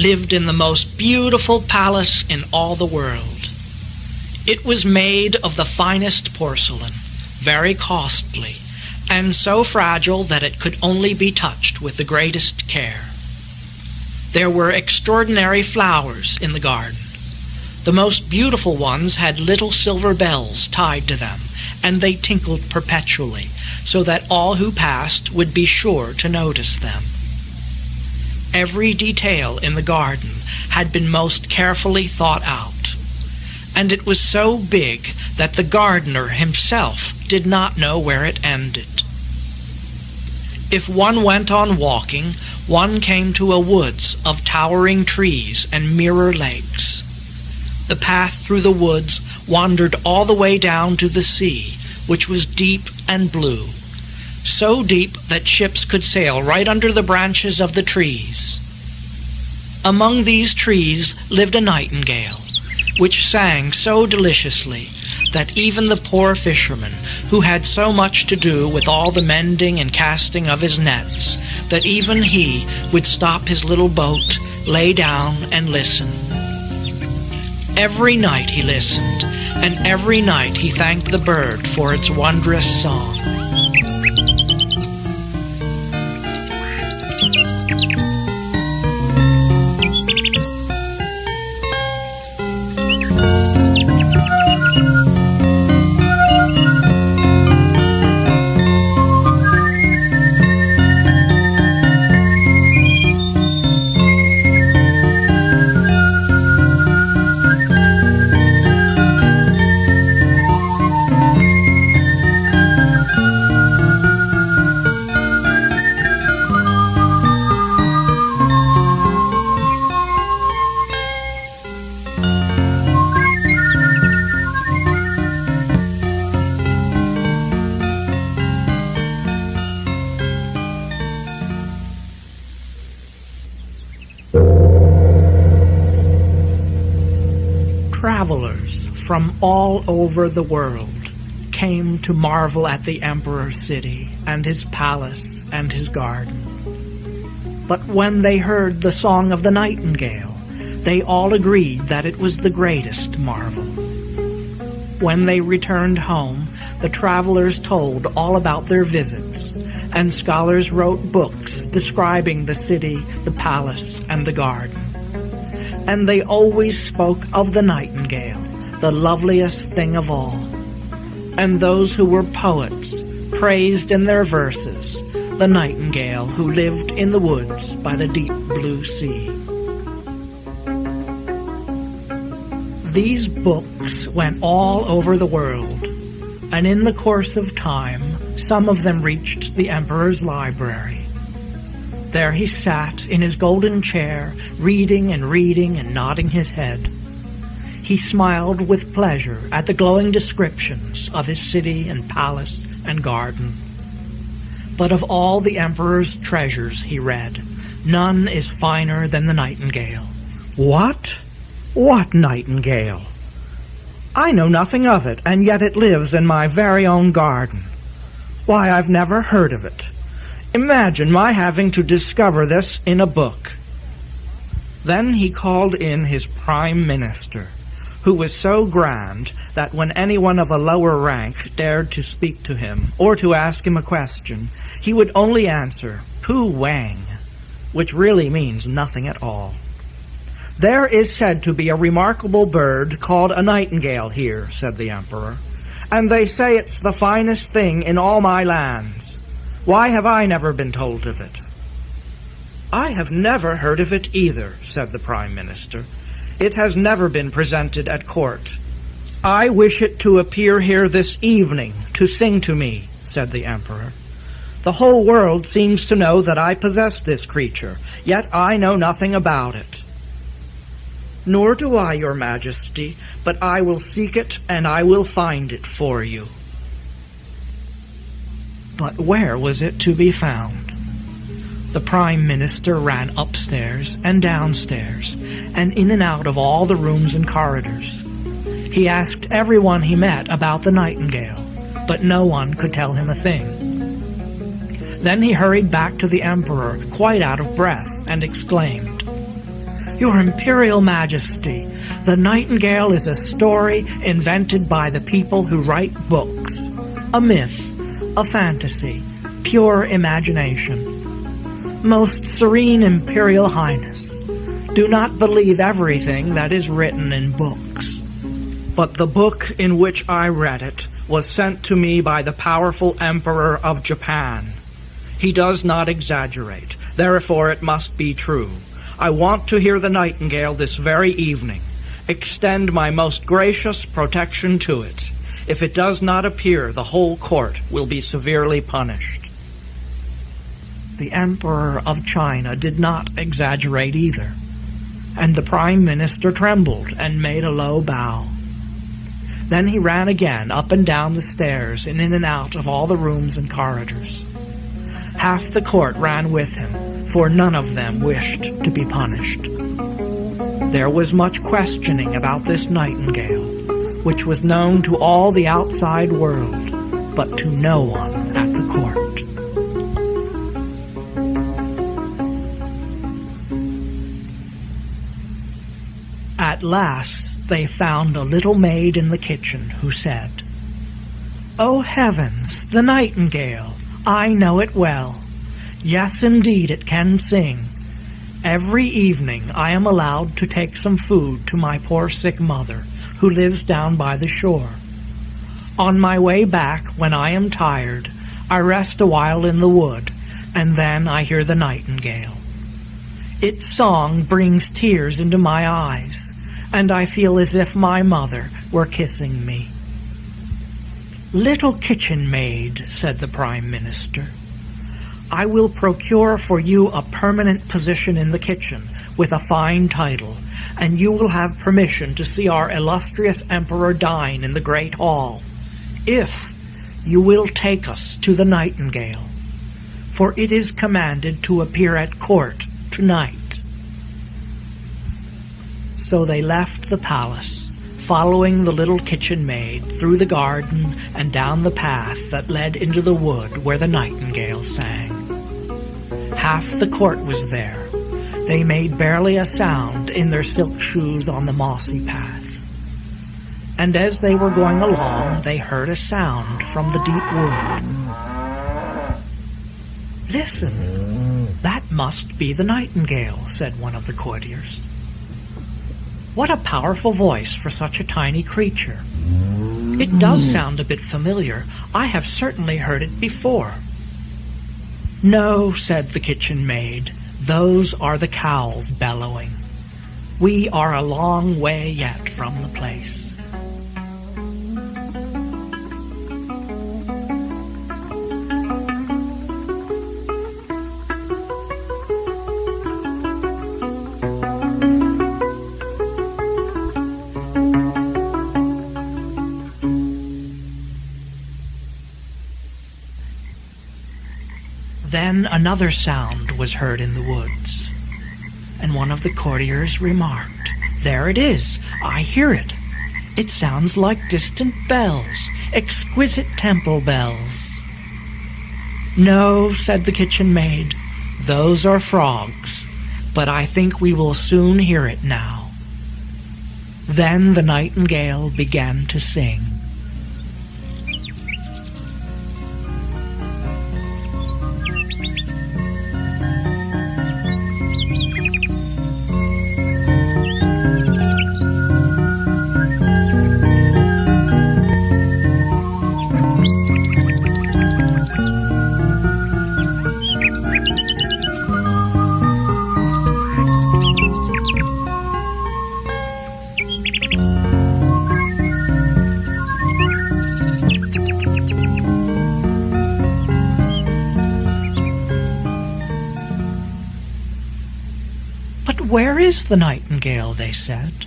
lived in the most beautiful palace in all the world. It was made of the finest porcelain, very costly, and so fragile that it could only be touched with the greatest care. There were extraordinary flowers in the garden. The most beautiful ones had little silver bells tied to them, and they tinkled perpetually, so that all who passed would be sure to notice them. Every detail in the garden had been most carefully thought out, and it was so big that the gardener himself did not know where it ended. If one went on walking, one came to a woods of towering trees and mirror lakes. The path through the woods wandered all the way down to the sea, which was deep and blue, so deep that ships could sail right under the branches of the trees. Among these trees lived a nightingale, which sang so deliciously that even the poor fisherman, who had so much to do with all the mending and casting of his nets, that even he would stop his little boat, lay down, and listen. Every night he listened, and every night he thanked the bird for its wondrous song. Travelers from all over the world came to marvel at the emperor's city and his palace and his garden. But when they heard the song of the nightingale, they all agreed that it was the greatest marvel. When they returned home, the travelers told all about their visits, and scholars wrote books describing the city, the palace, and the garden. And they always spoke of the nightingale, the loveliest thing of all. And those who were poets praised in their verses the nightingale who lived in the woods by the deep blue sea. These books went all over the world, and in the course of time, some of them reached the emperor's library. There he sat in his golden chair, reading and nodding his head. He smiled with pleasure at the glowing descriptions of his city and palace and garden. But of all the emperor's treasures, he read, none is finer than the nightingale. What? What nightingale? I know nothing of it, and yet it lives in my very own garden. Why, I've never heard of it. Imagine my having to discover this in a book. Then he called in his prime minister, who was so grand that when anyone of a lower rank dared to speak to him or to ask him a question, he would only answer, "Pooh Wang," which really means nothing at all. There is said to be a remarkable bird called a nightingale here, said the emperor, and they say it's the finest thing in all my lands. Why have I never been told of it? I have never heard of it either, said the prime minister. It has never been presented at court. I wish it to appear here this evening to sing to me, said the emperor. The whole world seems to know that I possess this creature, yet I know nothing about it. Nor do I, your majesty, but I will seek it and I will find it for you. But where was it to be found? The prime minister ran upstairs and downstairs, and in and out of all the rooms and corridors. He asked everyone he met about the nightingale, but no one could tell him a thing. Then he hurried back to the emperor, quite out of breath, and exclaimed, Your Imperial Majesty, the Nightingale is a story invented by the people who write books, a myth, a fantasy, pure imagination. Most Serene Imperial Highness, do not believe everything that is written in books. But the book in which I read it was sent to me by the powerful Emperor of Japan. He does not exaggerate, therefore it must be true. I want to hear the Nightingale this very evening. Extend my most gracious protection to it. If it does not appear, the whole court will be severely punished. The Emperor of China did not exaggerate either, and the Prime Minister trembled and made a low bow. Then he ran again up and down the stairs and in and out of all the rooms and corridors. Half the court ran with him, for none of them wished to be punished. There was much questioning about this Nightingale, which was known to all the outside world, but to no one at the court. At last they found a little maid in the kitchen who said, "Oh heavens, the Nightingale! I know it well. Yes, indeed, it can sing. Every evening I am allowed to take some food to my poor sick mother, who lives down by the shore. On my way back, when I am tired, I rest a while in the wood, and then I hear the Nightingale. Its song brings tears into my eyes, and I feel as if my mother were kissing me." "Little kitchen maid," said the Prime Minister, "I will procure for you a permanent position in the kitchen with a fine title, and you will have permission to see our illustrious Emperor dine in the Great Hall, if you will take us to the Nightingale, for it is commanded to appear at court tonight." So they left the palace, following the little kitchen maid through the garden and down the path that led into the wood where the Nightingale sang. Half the court was there. They made barely a sound in their silk shoes on the mossy path. And as they were going along, they heard a sound from the deep wood. "Listen, that must be the Nightingale," said one of the courtiers. "What a powerful voice for such a tiny creature. It does sound a bit familiar. I have certainly heard it before." "No," said the kitchen maid, "those are the cows bellowing. We are a long way yet from the place." Then another sound was heard in the woods, and one of the courtiers remarked, "There it is! I hear it! It sounds like distant bells, exquisite temple bells." "No," said the kitchen maid, "those are frogs, but I think we will soon hear it now." Then the Nightingale began to sing. "Where is the Nightingale?" they said,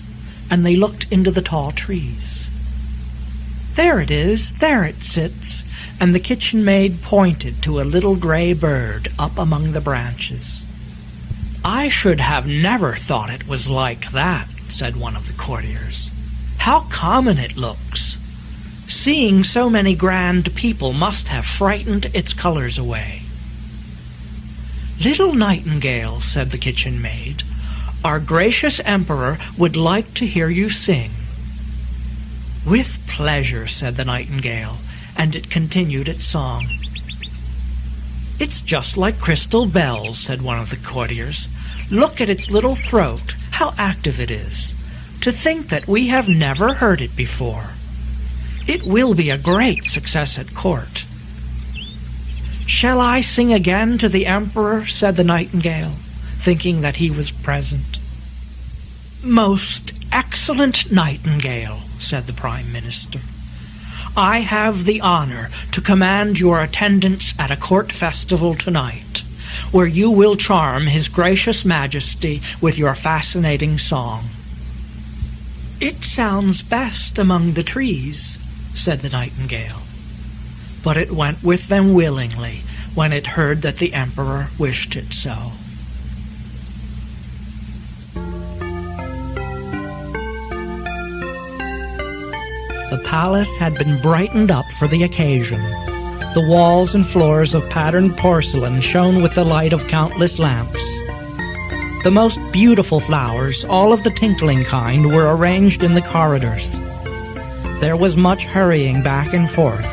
and they looked into the tall trees. "There it is, there it sits," and the kitchen maid pointed to a little gray bird up among the branches. "I should have never thought it was like that," said one of the courtiers. "How common it looks! Seeing so many grand people must have frightened its colors away." "Little Nightingale," said the kitchen maid, Our gracious emperor would like to hear you sing." "With pleasure," said the nightingale, and it continued its song. "It's just like crystal bells," said one of the courtiers. "Look at its little throat, how active it is. To think that we have never heard it before. It will be a great success at court." "Shall I sing again to the emperor?" said the nightingale, thinking that he was present. "Most excellent nightingale," said the prime minister, "I have the honor to command your attendance at a court festival tonight, where you will charm his gracious majesty with your fascinating song." "It sounds best among the trees," said the nightingale, but it went with them willingly when it heard that the emperor wished it so. The palace had been brightened up for the occasion. The walls and floors of patterned porcelain shone with the light of countless lamps. The most beautiful flowers, all of the tinkling kind, were arranged in the corridors. There was much hurrying back and forth,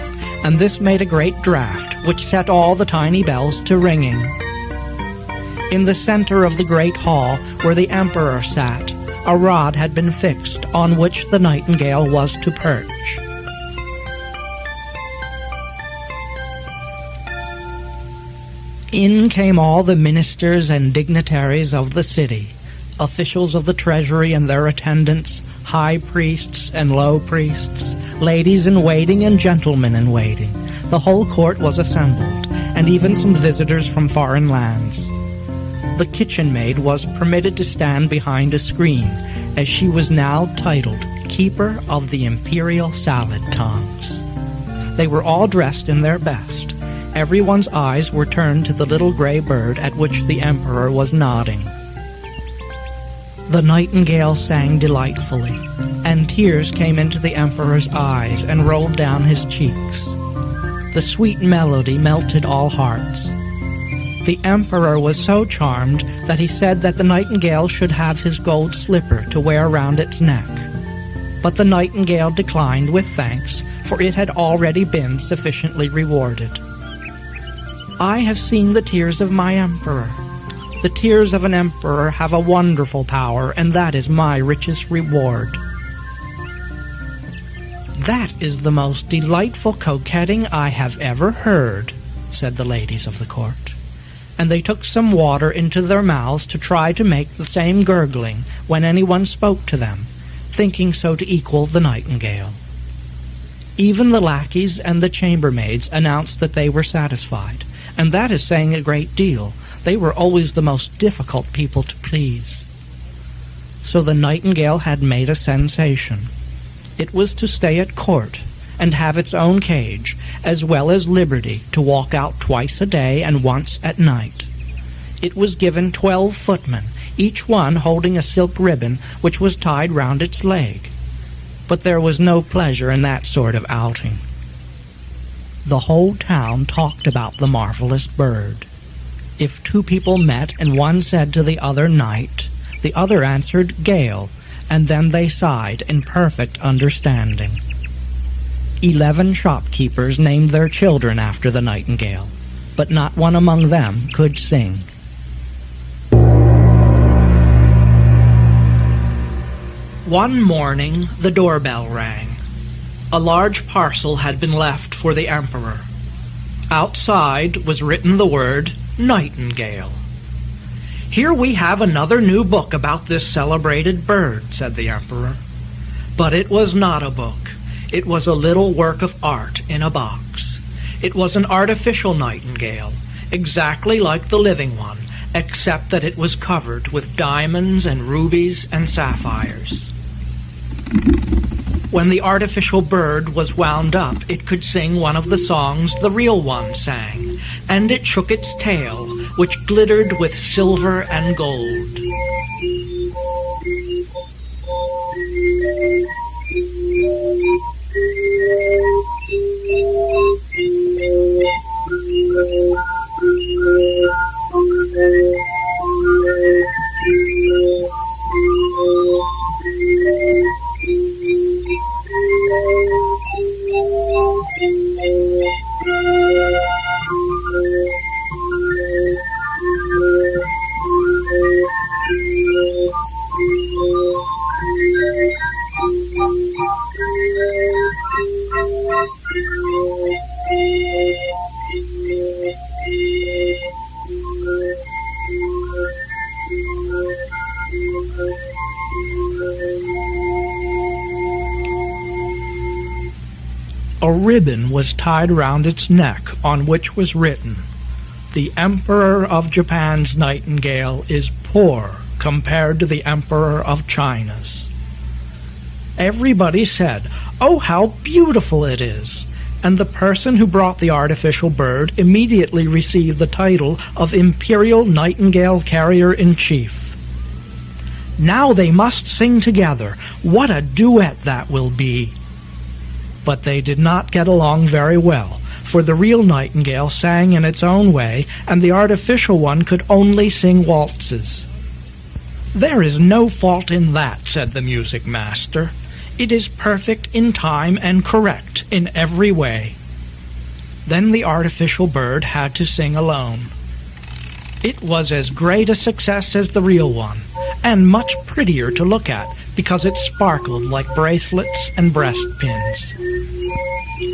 and this made a great draught, which set all the tiny bells to ringing. In the center of the great hall, where the emperor sat, a rod had been fixed on which the nightingale was to perch. In came all the ministers and dignitaries of the city, officials of the treasury and their attendants, high priests and low priests, ladies in waiting and gentlemen in waiting. The whole court was assembled, and even some visitors from foreign lands. The kitchen maid was permitted to stand behind a screen, as she was now titled Keeper of the Imperial Salad Tongs. They were all dressed in their best. Everyone's eyes were turned to the little gray bird at which the emperor was nodding. The nightingale sang delightfully, and tears came into the emperor's eyes and rolled down his cheeks. The sweet melody melted all hearts. The emperor was so charmed that he said that the nightingale should have his gold slipper to wear round its neck. But the nightingale declined with thanks, for it had already been sufficiently rewarded. "I have seen the tears of my emperor. The tears of an emperor have a wonderful power, and that is my richest reward." "That is the most delightful coquetting I have ever heard," said the ladies of the court. And they took some water into their mouths to try to make the same gurgling when anyone spoke to them, thinking so to equal the nightingale. Even the lackeys and the chambermaids announced that they were satisfied, and that is saying a great deal. They were always the most difficult people to please. So the nightingale had made a sensation. It was to stay at court and have its own cage, as well as liberty to walk out twice a day and once at night. It was given 12 footmen, each one holding a silk ribbon which was tied round its leg. But there was no pleasure in that sort of outing. The whole town talked about the marvelous bird. If two people met and one said to the other night, the other answered gale, and then they sighed in perfect understanding. 11 shopkeepers named their children after the nightingale, but not one among them could sing. One morning the doorbell rang. A large parcel had been left for the emperor. Outside was written the word Nightingale. "Here we have another new book about this celebrated bird," said the emperor. But it was not a book. It was a little work of art in a box. It was an artificial nightingale, exactly like the living one, except that it was covered with diamonds and rubies and sapphires. When the artificial bird was wound up, it could sing one of the songs the real one sang, and it shook its tail, which glittered with silver and gold. A ribbon was tied round its neck on which was written, "The Emperor of Japan's Nightingale is poor compared to the Emperor of China's." Everybody said, "Oh, how beautiful it is!" And the person who brought the artificial bird immediately received the title of Imperial Nightingale Carrier-in-Chief. "Now they must sing together. What a duet that will be!" But they did not get along very well, for the real nightingale sang in its own way, and the artificial one could only sing waltzes. "There is no fault in that," said the music master. "It is perfect in time and correct in every way." Then the artificial bird had to sing alone. It was as great a success as the real one, and much prettier to look at because it sparkled like bracelets and breastpins.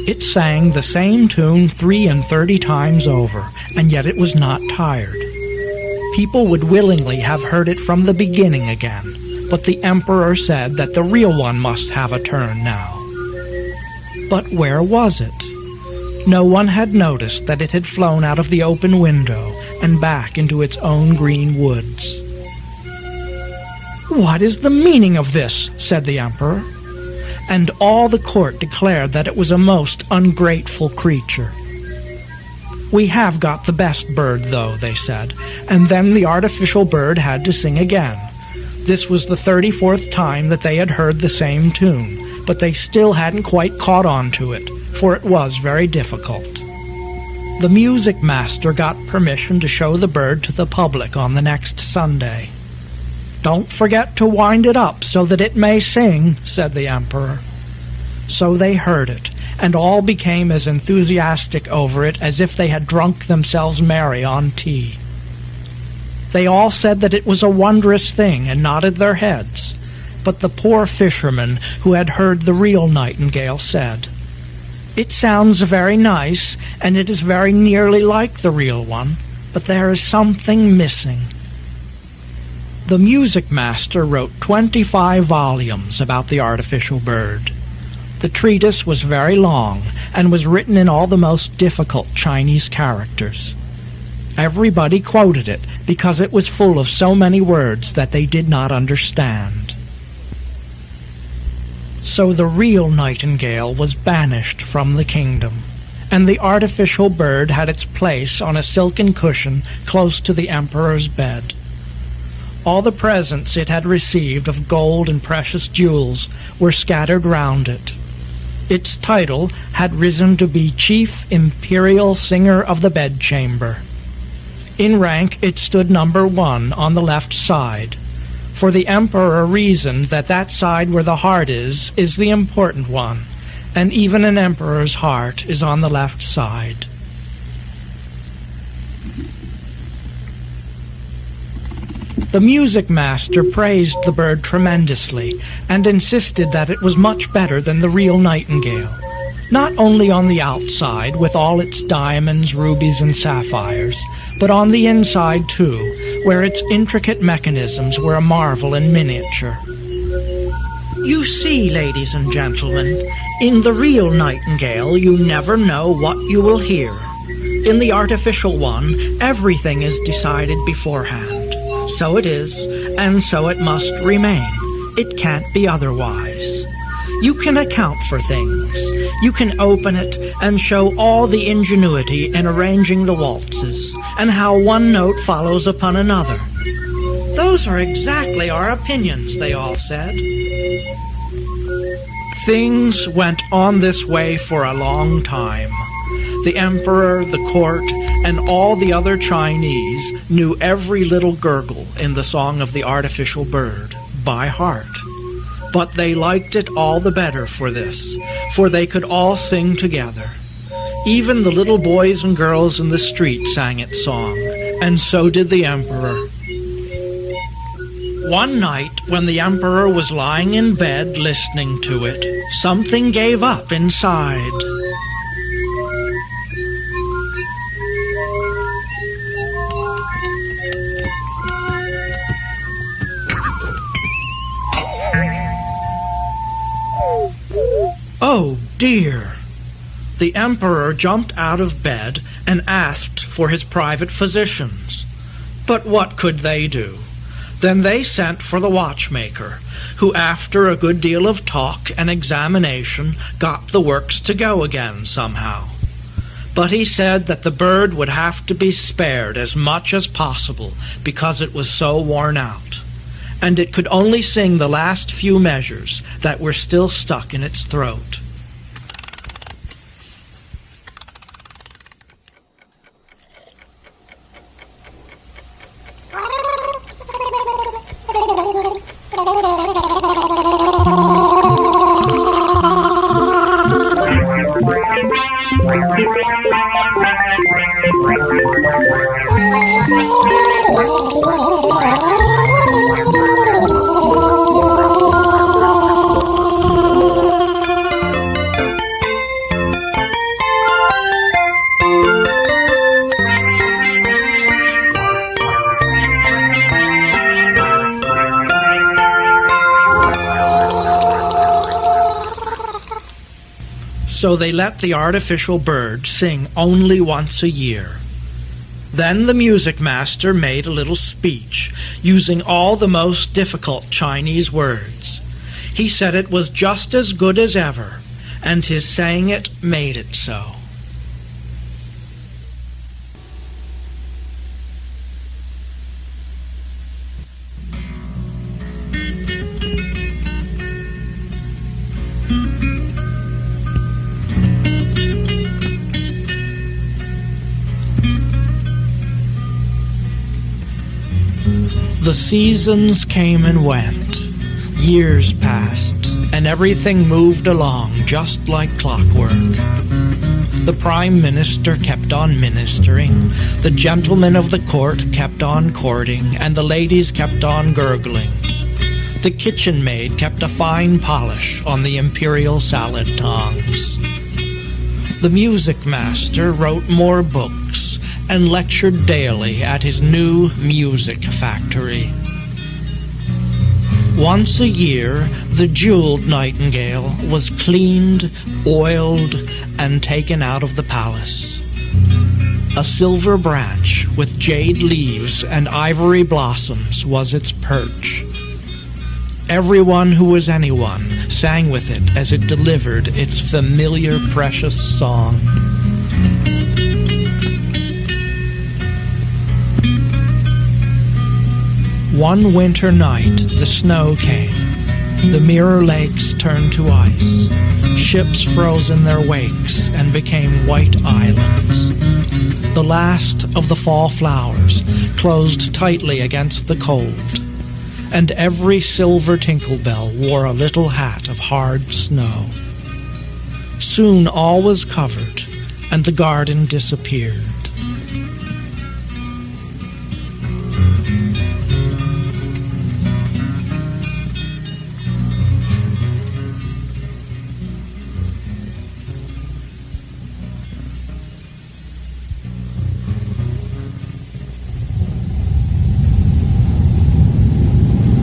It sang the same tune 33 times over, and yet it was not tired. People would willingly have heard it from the beginning again, but the emperor said that the real one must have a turn now. But where was it? No one had noticed that it had flown out of the open window and back into its own green woods. "What is the meaning of this?" said the emperor. And all the court declared that it was a most ungrateful creature. "We have got the best bird, though," they said, and then the artificial bird had to sing again. This was the 34th time that they had heard the same tune, but they still hadn't quite caught on to it, for it was very difficult. The music master got permission to show the bird to the public on the next Sunday. "Don't forget to wind it up so that it may sing," said the emperor. So they heard it, and all became as enthusiastic over it as if they had drunk themselves merry on tea. They all said that it was a wondrous thing and nodded their heads, but the poor fisherman who had heard the real nightingale said, "It sounds very nice, and it is very nearly like the real one, but there is something missing." The music master wrote 25 volumes about the artificial bird. The treatise was very long and was written in all the most difficult Chinese characters. Everybody quoted it because it was full of so many words that they did not understand. So the real nightingale was banished from the kingdom, and the artificial bird had its place on a silken cushion close to the emperor's bed. All the presents it had received of gold and precious jewels were scattered round it. Its title had risen to be Chief Imperial Singer of the Bedchamber. In rank it stood number 1 on the left side, for the emperor reasoned that that side where the heart is the important one, and even an emperor's heart is on the left side. The music master praised the bird tremendously and insisted that it was much better than the real nightingale, not only on the outside with all its diamonds, rubies, and sapphires, but on the inside too, where its intricate mechanisms were a marvel in miniature. "You see, ladies and gentlemen, in the real nightingale you never know what you will hear. In the artificial one, everything is decided beforehand. So it is, and so it must remain. It can't be otherwise. You can account for things. You can open it and show all the ingenuity in arranging the waltzes, and how one note follows upon another." "Those are exactly our opinions," they all said. Things went on this way for a long time. The emperor, the court, and all the other Chinese knew every little gurgle in the song of the artificial bird by heart. But they liked it all the better for this, for they could all sing together. Even the little boys and girls in the street sang its song, and so did the emperor. One night, when the emperor was lying in bed listening to it, something gave up inside. "Oh dear," The emperor jumped out of bed and asked for his private physicians. But what could they do? Then they sent for the watchmaker, who after a good deal of talk and examination got the works to go again somehow. But he said that the bird would have to be spared as much as possible because it was so worn out, and it could only sing the last few measures that were still stuck in its throat. So they let the artificial bird sing only once a year. Then the music master made a little speech, using all the most difficult Chinese words. He said it was just as good as ever, and his saying it made it so. The seasons came and went, years passed, and everything moved along just like clockwork. The Prime Minister kept on ministering, the gentlemen of the court kept on courting, and the ladies kept on gurgling. The kitchen maid kept a fine polish on the imperial salad tongs. The music master wrote more books and lectured daily at his new music factory. Once a year, the jeweled Nightingale was cleaned, oiled, and taken out of the palace. A silver branch with jade leaves and ivory blossoms was its perch. Everyone who was anyone sang with it as it delivered its familiar, precious song. One winter night, the snow came. The mirror lakes turned to ice. Ships froze in their wakes and became white islands. The last of the fall flowers closed tightly against the cold, and every silver tinkle bell wore a little hat of hard snow. Soon all was covered, and the garden disappeared.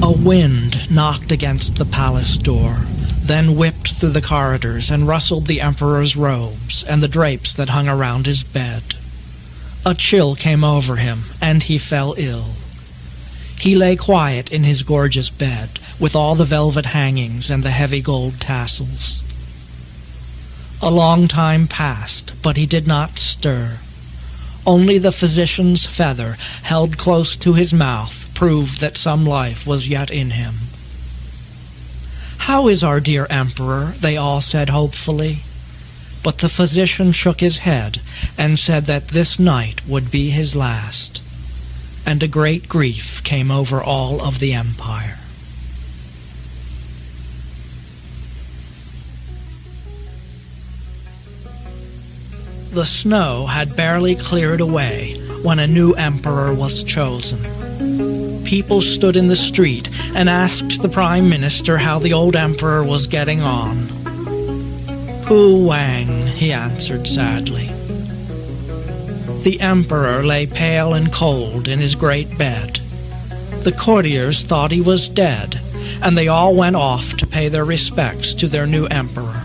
A wind knocked against the palace door, then whipped through the corridors and rustled the emperor's robes and the drapes that hung around his bed. A chill came over him, and he fell ill. He lay quiet in his gorgeous bed, with all the velvet hangings and the heavy gold tassels. A long time passed, but he did not stir. Only the physician's feather, held close to his mouth, proved that some life was yet in him. "How is our dear emperor?" they all said hopefully. But the physician shook his head and said that this night would be his last, and a great grief came over all of the empire. The snow had barely cleared away when a new emperor was chosen. People stood in the street and asked the Prime Minister how the old emperor was getting on. "Hu Wang," he answered sadly. The emperor lay pale and cold in his great bed. The courtiers thought he was dead, and they all went off to pay their respects to their new emperor.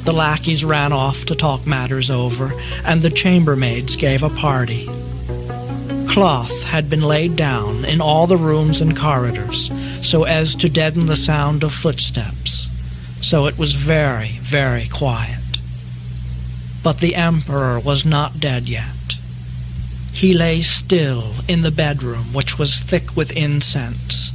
The lackeys ran off to talk matters over, and the chambermaids gave a party. Cloth had been laid down in all the rooms and corridors, so as to deaden the sound of footsteps, so it was very, very quiet. But the emperor was not dead yet. He lay still in the bedroom, which was thick with incense.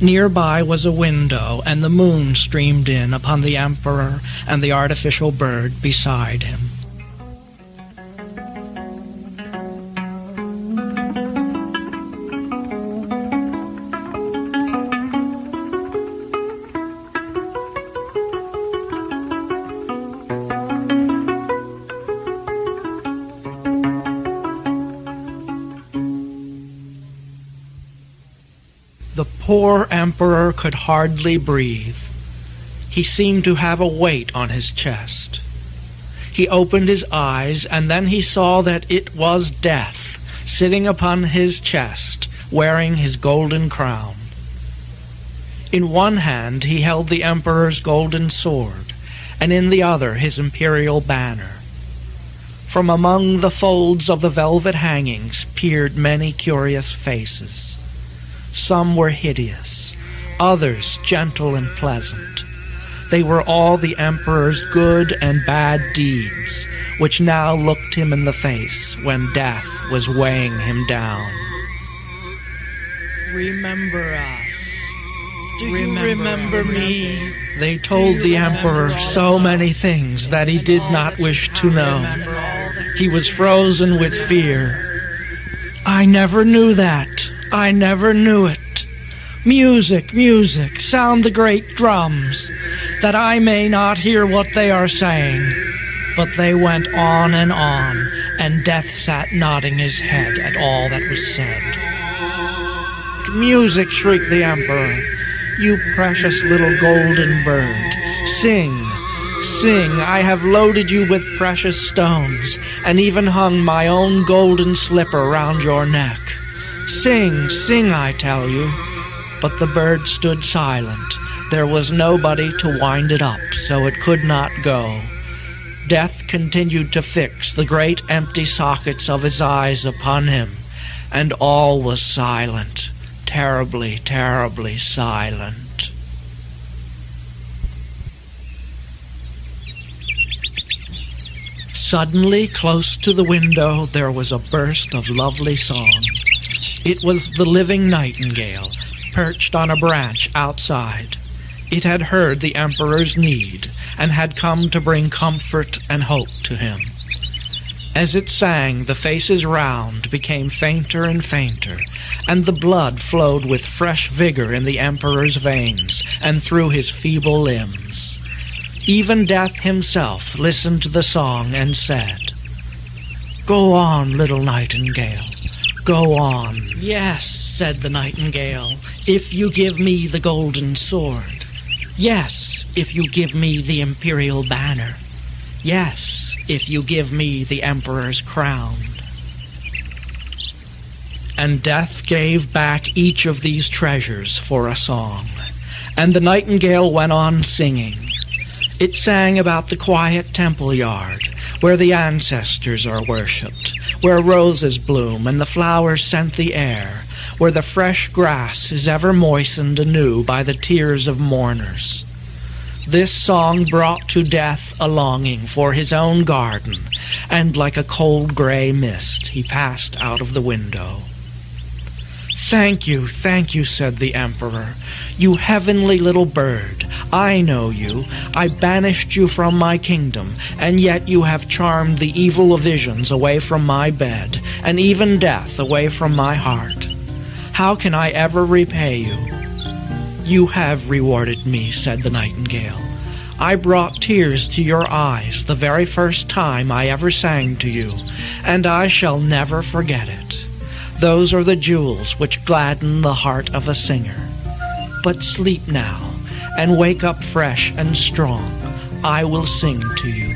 Nearby was a window, and the moon streamed in upon the emperor and the artificial bird beside him. The poor emperor could hardly breathe. He seemed to have a weight on his chest. He opened his eyes, and then he saw that it was Death, sitting upon his chest, wearing his golden crown. In one hand he held the emperor's golden sword, and in the other his imperial banner. From among the folds of the velvet hangings peered many curious faces. Some were hideous, others gentle and pleasant. They were all the emperor's good and bad deeds, which now looked him in the face when death was weighing him down. "Remember us. Do you remember me?" They told the emperor so many things that he did not wish to know. He was frozen with fear. "I never knew that. I never knew it. Music, music, sound the great drums, that I may not hear what they are saying." But they went on, and Death sat nodding his head at all that was said. "Music," shrieked the emperor, "you precious little golden bird, sing, sing. I have loaded you with precious stones, and even hung my own golden slipper round your neck. Sing, sing, I tell you." But the bird stood silent. There was nobody to wind it up, so it could not go. Death continued to fix the great empty sockets of his eyes upon him, and all was silent, terribly, terribly silent. Suddenly, close to the window, there was a burst of lovely song. It was the living nightingale, perched on a branch outside. It had heard the emperor's need, and had come to bring comfort and hope to him. As it sang, the faces round became fainter and fainter, and the blood flowed with fresh vigor in the emperor's veins and through his feeble limbs. Even Death himself listened to the song and said, "Go on, little nightingale, go on." "Yes," said the nightingale, "if you give me the golden sword. Yes, if you give me the imperial banner. Yes, if you give me the emperor's crown." And Death gave back each of these treasures for a song, and the nightingale went on singing. It sang about the quiet temple yard, where the ancestors are worshipped, where roses bloom and the flowers scent the air, where the fresh grass is ever moistened anew by the tears of mourners. This song brought to Death a longing for his own garden, and like a cold gray mist he passed out of the window. Thank you," said the emperor. "You heavenly little bird, I know you. I banished you from my kingdom, and yet you have charmed the evil visions away from my bed, and even death away from my heart. How can I ever repay you?" "You have rewarded me," said the nightingale. "I brought tears to your eyes the very first time I ever sang to you, and I shall never forget it. Those are the jewels which gladden the heart of a singer. But sleep now, and wake up fresh and strong. I will sing to you."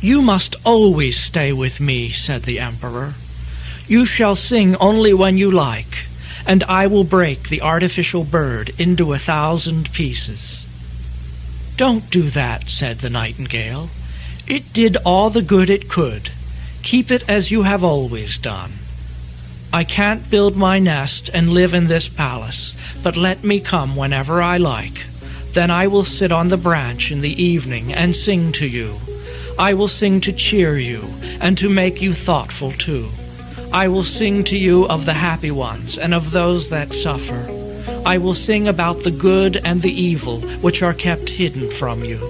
"You must always stay with me," said the Emperor. "You shall sing only when you like, and I will break the artificial bird into 1,000 pieces." "Don't do that," said the Nightingale. "It did all the good it could. Keep it as you have always done. I can't build my nest and live in this palace, but let me come whenever I like. Then I will sit on the branch in the evening and sing to you. I will sing to cheer you and to make you thoughtful too. I will sing to you of the happy ones and of those that suffer. I will sing about the good and the evil which are kept hidden from you.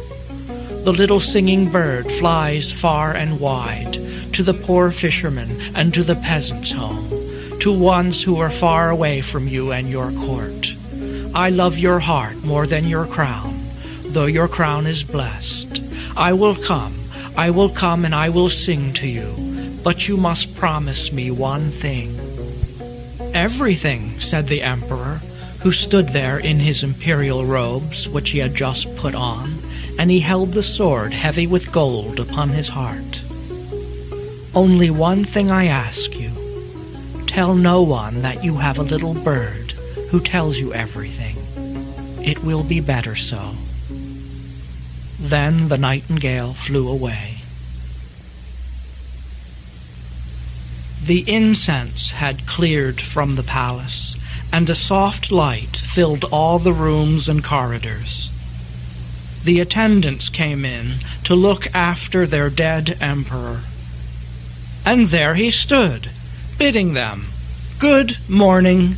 The little singing bird flies far and wide, to the poor fisherman and to the peasant's home, to ones who are far away from you and your court. I love your heart more than your crown, though your crown is blessed. I will come, and I will sing to you, but you must promise me one thing." "Everything," said the Emperor, who stood there in his imperial robes, which he had just put on, and he held the sword heavy with gold upon his heart. "Only one thing I ask you. Tell no one that you have a little bird who tells you everything. It will be better so." Then the Nightingale flew away. The incense had cleared from the palace, and a soft light filled all the rooms and corridors. The attendants came in to look after their dead emperor. And there he stood, bidding them good morning.